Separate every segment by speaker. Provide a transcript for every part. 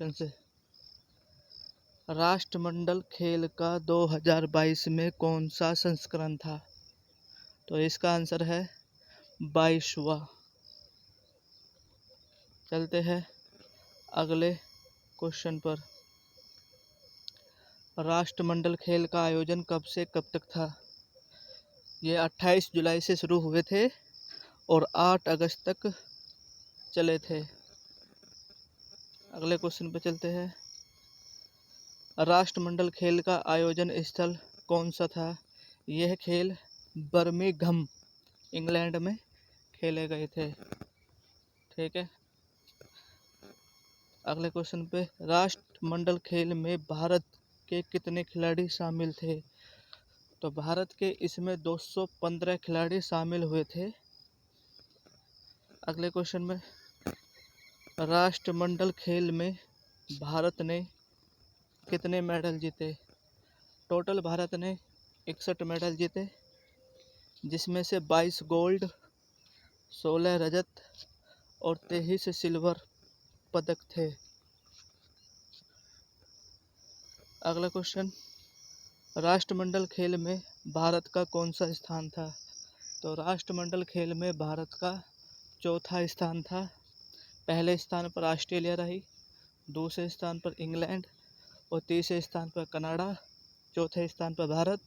Speaker 1: ढंग से। राष्ट्रमंडल खेल का 2022 में कौन सा संस्करण था? तो इसका आंसर है 22वां। चलते हैं अगले क्वेश्चन पर। राष्ट्रमंडल खेल का आयोजन कब से कब तक था? ये 28 जुलाई से शुरू हुए थे और 8 अगस्त तक चले थे। अगले क्वेश्चन पे चलते हैं। राष्ट्रमंडल खेल का आयोजन स्थल कौन सा था? यह खेल बर्मिंघम इंग्लैंड में खेले गए थे। ठीक है। अगले क्वेश्चन पे, राष्ट्रमंडल खेल में भारत के कितने खिलाड़ी शामिल थे? तो भारत के इसमें 215 खिलाड़ी शामिल हुए थे। अगले क्वेश्चन में, राष्ट्रमंडल खेल में भारत ने कितने मेडल जीते? टोटल भारत ने 61 मेडल जीते, जिसमें से 22 गोल्ड, 16 रजत और 23 सिल्वर पदक थे। अगला क्वेश्चन, राष्ट्रमंडल खेल में भारत का कौन सा स्थान था? तो राष्ट्रमंडल खेल में भारत का चौथा स्थान था। पहले स्थान पर ऑस्ट्रेलिया रही, दूसरे स्थान पर इंग्लैंड और तीसरे स्थान पर कनाडा, चौथे स्थान पर भारत,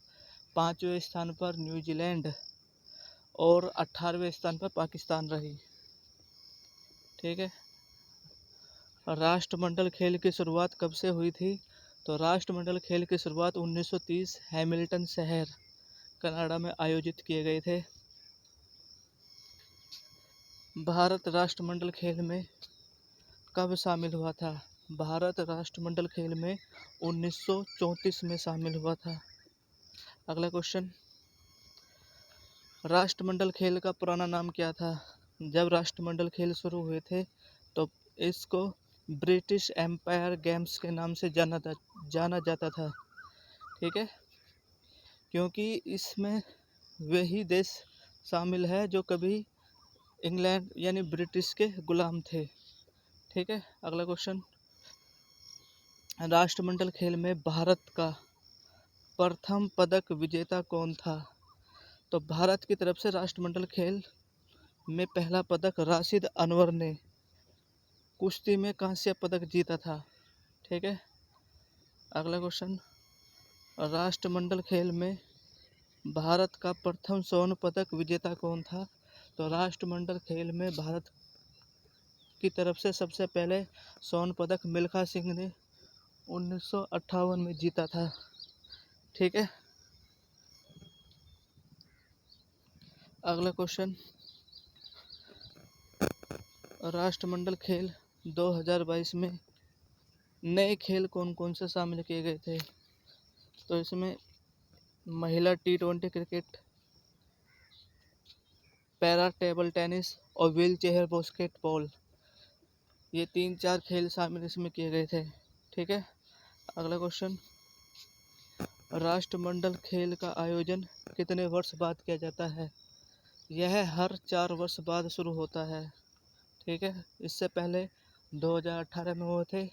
Speaker 1: पांचवें स्थान पर न्यूजीलैंड और 18वें स्थान पर पाकिस्तान रही। ठीक है। राष्ट्रमंडल खेल की शुरुआत कब से हुई थी? तो राष्ट्रमंडल खेल की शुरुआत 1930 हैमिल्टन शहर कनाडा में आयोजित किए गए थे। भारत राष्ट्रमंडल खेल में कब शामिल हुआ था? भारत राष्ट्रमंडल खेल में 1934 में शामिल हुआ था। अगला क्वेश्चन, राष्ट्रमंडल खेल का पुराना नाम क्या था? जब राष्ट्रमंडल खेल शुरू हुए थे तो इसको ब्रिटिश एम्पायर गेम्स के नाम से जाना जाता था। ठीक है, क्योंकि इसमें वही देश शामिल है जो कभी इंग्लैंड यानी ब्रिटिश के गुलाम थे। ठीक है। अगला क्वेश्चन, राष्ट्रमंडल खेल में भारत का प्रथम पदक विजेता कौन था? तो भारत की तरफ से राष्ट्रमंडल खेल में पहला पदक राशिद अनवर ने कुश्ती में कांस्य पदक जीता था। ठीक है। अगला क्वेश्चन, राष्ट्रमंडल खेल में भारत का प्रथम स्वर्ण पदक विजेता कौन था? तो राष्ट्रमंडल खेल में भारत की तरफ से सबसे पहले स्वर्ण पदक मिल्खा सिंह ने 1958 में जीता था। ठीक है। अगला क्वेश्चन, राष्ट्रमंडल खेल 2022 में नए खेल कौन कौन से शामिल किए गए थे? तो इसमें महिला T20 cricket, para table tennis और व्हील चेयर बास्केटबॉल, ये 3-4 खेल शामिल इसमें किए गए थे। ठीक है। अगला क्वेश्चन, राष्ट्रमंडल खेल का आयोजन कितने वर्ष बाद किया जाता है? यह हर 4 वर्ष बाद शुरू होता है। ठीक है। इससे पहले 2018 में हुए थे,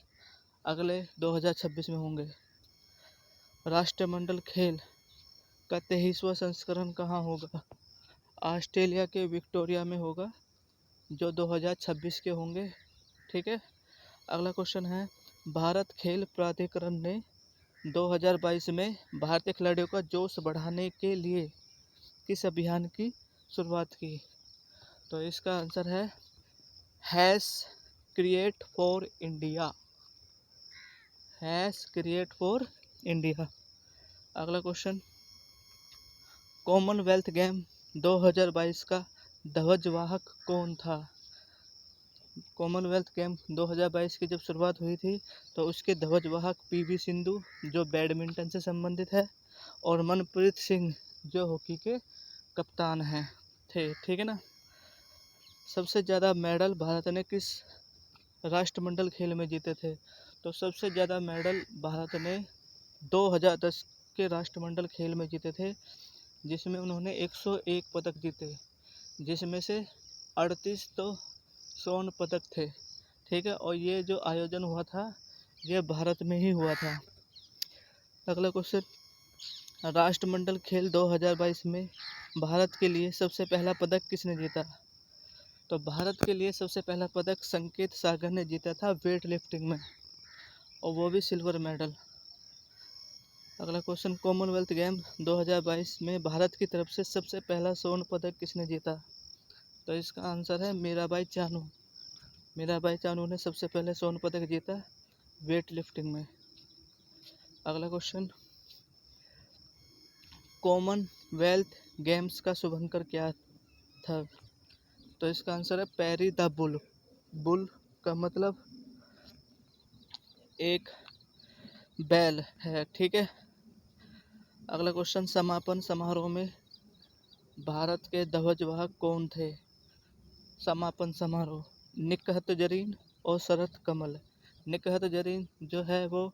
Speaker 1: अगले 2026 में होंगे। राष्ट्रमंडल खेल का 23वां संस्करण कहाँ होगा? ऑस्ट्रेलिया के विक्टोरिया में होगा, जो 2026 के होंगे। ठीक है। अगला क्वेश्चन है, भारत खेल प्राधिकरण ने 2022 में भारतीय खिलाड़ियों का जोश बढ़ाने के लिए किस अभियान की शुरुआत की? तो इसका आंसर है hash create for India. Hash create for India. अगला क्वेश्चन, कॉमनवेल्थ गेम 2022 का ध्वजवाहक कौन था? कॉमनवेल्थ गेम 2022 की जब शुरुआत हुई थी तो उसके ध्वजवाहक PV सिंधु जो बैडमिंटन से संबंधित है और मनप्रीत सिंह जो हॉकी के कप्तान हैं थे। ठीक है ना। सबसे ज़्यादा मेडल भारत ने किस राष्ट्रमंडल खेल में जीते थे? तो सबसे ज़्यादा मेडल भारत ने 2010 के राष्ट्रमंडल खेल में जीते थे, जिसमें उन्होंने 101 पदक जीते, जिसमें से 38 तो स्वर्ण पदक थे। ठीक है। और ये जो आयोजन हुआ था यह भारत में ही हुआ था। अगला क्वेश्चन, राष्ट्रमंडल खेल 2022 में भारत के लिए सबसे पहला पदक किसने जीता? तो भारत के लिए सबसे पहला पदक संकेत सागर ने जीता था वेट लिफ्टिंग में, और वो भी सिल्वर मेडल। अगला क्वेश्चन, कॉमनवेल्थ गेम 2022 में भारत की तरफ से सबसे पहला स्वर्ण पदक किसने जीता? तो इसका आंसर है मीराबाई चानू। मीराबाई चानू ने सबसे पहले स्वर्ण पदक जीता वेट लिफ्टिंग में। अगला क्वेश्चन, कॉमनवेल्थ गेम्स का शुभंकर क्या था? तो इसका आंसर है पैरी द बुल। बुल का मतलब एक बैल है, ठीक है। अगला क्वेश्चन, समापन समारोह में भारत के ध्वजवाहक कौन थे? समापन समारोह, निकहत जरीन और शरत कमल। निकहत जरीन जो है वो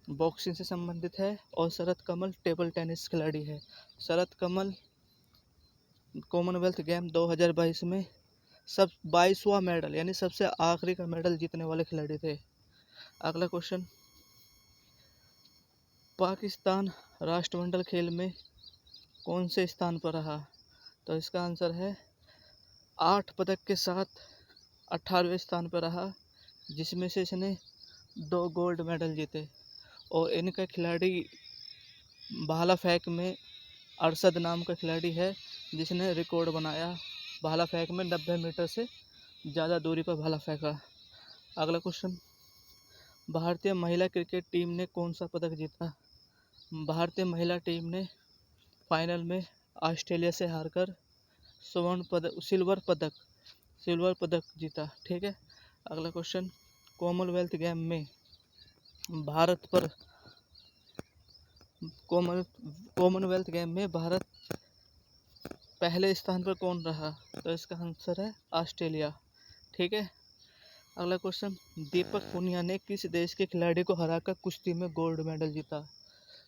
Speaker 1: बॉक्सिंग से संबंधित है, और शरत कमल टेबल टेनिस खिलाड़ी है। शरत कमल कॉमनवेल्थ गेम 2022 में 22वां मेडल यानी सबसे आखिरी का मेडल जीतने वाले खिलाड़ी थे। अगला क्वेश्चन, पाकिस्तान राष्ट्रमंडल खेल में कौन से स्थान पर रहा? तो इसका आंसर है 8 पदक के साथ 18वें स्थान पर रहा, जिसमें से इसने 2 गोल्ड मेडल जीते। और इनका खिलाड़ी भाला फेंक में अरशद नाम का खिलाड़ी है, जिसने रिकॉर्ड बनाया भाला फेंक में 90 मीटर से ज़्यादा दूरी पर भाला फेंका। अगला क्वेश्चन, भारतीय महिला क्रिकेट टीम ने कौन सा पदक जीता? भारतीय महिला टीम ने फाइनल में ऑस्ट्रेलिया से हारकर सिल्वर पदक जीता, ठीक है। अगला क्वेश्चन, कॉमनवेल्थ गेम में भारत पर कॉमनवेल्थ गेम में भारत पहले स्थान पर कौन रहा? तो इसका आंसर है ऑस्ट्रेलिया, ठीक है। अगला क्वेश्चन, दीपक पुनिया ने किस देश के खिलाड़ी को हराकर कुश्ती में गोल्ड मेडल जीता?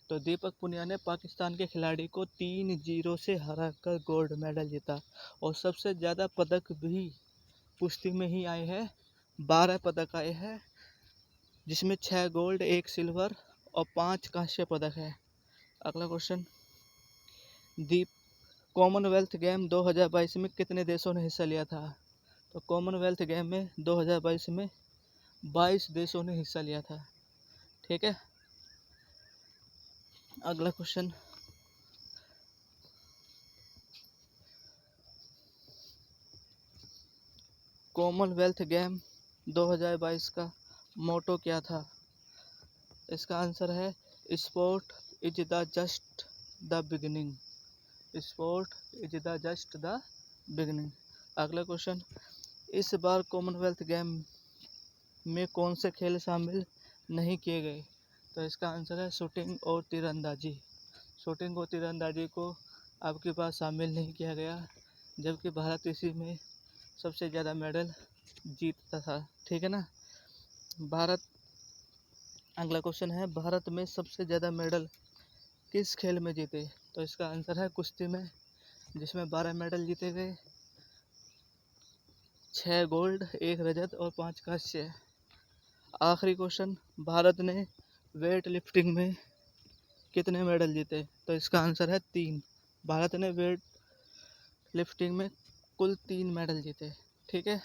Speaker 1: तो दीपक पुनिया ने पाकिस्तान के खिलाड़ी को 3-0 से हराकर गोल्ड मेडल जीता। और सबसे ज़्यादा पदक भी कुश्ती में ही आए हैं, 12 पदक आए हैं, जिसमें 6 गोल्ड, 1 सिल्वर और 5 कांस्य पदक है। अगला क्वेश्चन, दीप कॉमनवेल्थ गेम 2022 में कितने देशों ने हिस्सा लिया था? तो कॉमनवेल्थ गेम में 2022 में 22 देशों ने हिस्सा लिया था, ठीक है। अगला क्वेश्चन, कॉमनवेल्थ गेम 2022 का मोटो क्या था? इसका आंसर है sport is the just the beginning. Sport is the just the beginning. अगला क्वेश्चन, इस बार कॉमनवेल्थ गेम में कौन से खेल शामिल नहीं किए गए? तो इसका आंसर है शूटिंग और तीरंदाजी। शूटिंग और तीरंदाजी को आपके पास शामिल नहीं किया गया, जबकि भारत इसी में सबसे ज़्यादा मेडल जीतता था, ठीक है ना। भारत अगला क्वेश्चन है, भारत में सबसे ज़्यादा मेडल किस खेल में जीते? तो इसका आंसर है कुश्ती में, जिसमें 12 मेडल जीते गए, 6 गोल्ड, 1 रजत और 5 कांस्य। आखिरी क्वेश्चन, भारत ने वेट लिफ्टिंग में कितने मेडल जीते? तो इसका आंसर है 3। भारत ने वेट लिफ्टिंग में कुल 3 मेडल जीते, ठीक है।